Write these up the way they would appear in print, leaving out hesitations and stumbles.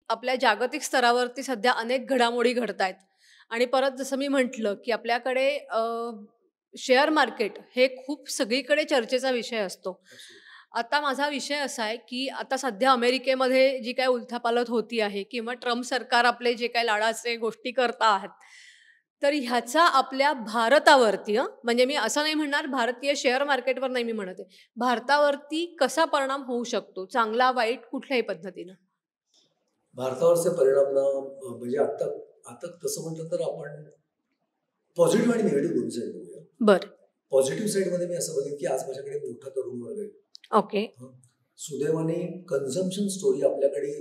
आपल्या जागतिक स्तरावरती सध्या अनेक घडामोडी घडतायत आणि परत जसं मी म्हटलं, की आपल्याकडे शेअर मार्केट हे खूप सगळीकडे चर्चेचा विषय असतो. आता माझा विषय असा आहे, की आता सध्या अमेरिकेमध्ये जी काही उलथापालथ होती आहे किंवा ट्रम्प सरकार आपले जे काही लाडाचे गोष्टी करत आहेत, तर ह्याचा आपल्या भारतावरती म्हणजे मी असं नाही म्हणणार भारतीय शेअर मार्केटवर नाही मी म्हणत आहे. भारतावरती कसा परिणाम होऊ शकतो? चांगला, वाईट कुठल्याही पद्धतीनं? भारतावरचे परिणाम ना म्हणजे आता आता तसं म्हटलं तर आपण पॉझिटिव्ह आणि निगेटिव्ह दोन्ही साईड बघूया. बरं. पॉझिटिव्ह साईडमध्ये मी असं बघेन की आज माझ्याकडे मोठा तरुण वर्ग आहे. ओके. सुदैवाने कन्झम्पशन स्टोरी आपल्याकडे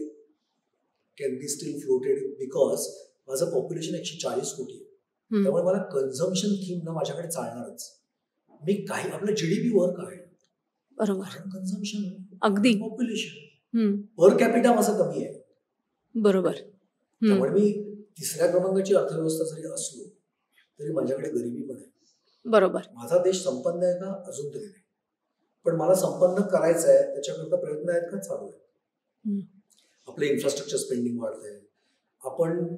can be steel floated because माझं पॉप्युलेशन 140 कोटी आहे. त्यामुळे मला कन्झम्पशन थीम ना माझ्याकडे चालणारच. मी काही आपलं जीडीपी वर्क आहे. बरोबर. कन्झम्पशन अगदी. पॉप्युलेशन पर कॅपिटा माझं कमी आहे. बरोबर. त्यामुळे मी तिसऱ्या क्रमांकाची अर्थव्यवस्था जरी असलो तरी माझ्याकडे गरिबी पण आहे. बरोबर. माझा देश संपन्न आहे का? अजून तरी नाही. पण मला संपन्न करायचं आहे त्याच्याकरता प्रयत्न आहेत का? चालू आहे. आपलं इन्फ्रास्ट्रक्चर स्पेंडिंग वाढतंय. आपण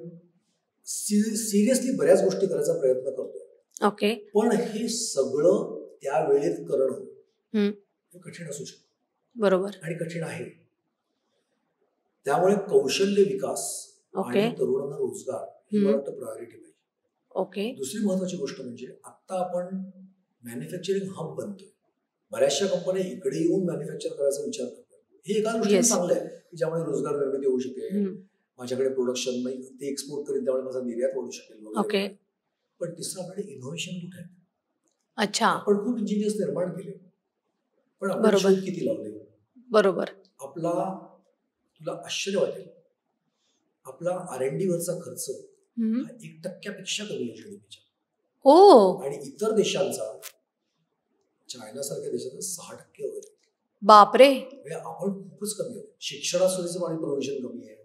सिरियसली बऱ्याच गोष्टी करायचा प्रयत्न करतोय. ओके. पण हे सगळं त्या वेळेत करणं हे कठीण असू शकतं. बरोबर. आणि कठीण आहे. त्यामुळे कौशल्य विकास आणि तरुणांना रोजगार ही मला वाटतं प्रायोरिटी पाहिजे. ओके. दुसरी महत्वाची गोष्ट म्हणजे आता आपण मॅन्युफॅक्चरिंग हब बनतोय. बऱ्याचशा कंपन्या इकडे येऊन मॅन्युफॅक्चर करायचा विचार करतात. हे एका दृष्टीने चांगलं आहे की ज्यामुळे रोजगार निर्मिती होऊ शकेल. माझ्याकडे प्रोडक्शन ते एक्सपोर्ट करेल त्यामुळे माझा निर्यात वाढू शकेल. पण तिसरं आपल्याकडे इनोव्हेशन कुठे आहे? अच्छा. आपण खूप इंजिनियर्स निर्माण केले पण आपण शोध किती लावले? बरोबर. आपला तुला आश्चर्य वाटेल आपला R&D वरचा खर्च हा 1% कमी आहे जीडीपीच्या. आणि इतर देशांचा चायना सारख्या देशाचा 6% वगैरे. बापरे. आपण खूपच कमी आहोत. शिक्षणासाठीचं आणि प्रोव्हिजन कमी आहे.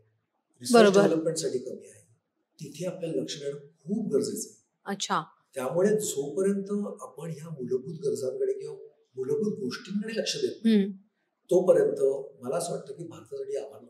रिसर्च डेव्हलपमेंटसाठी कमी आहे. तिथे आपल्याला लक्ष देणं खूप गरजेचं आहे. अच्छा. त्यामुळे जोपर्यंत आपण ह्या मूलभूत गरजांकडे किंवा मूलभूत गोष्टींकडे लक्ष देत नाही तोपर्यंत मला असं वाटतं की भारतासाठी आव्हान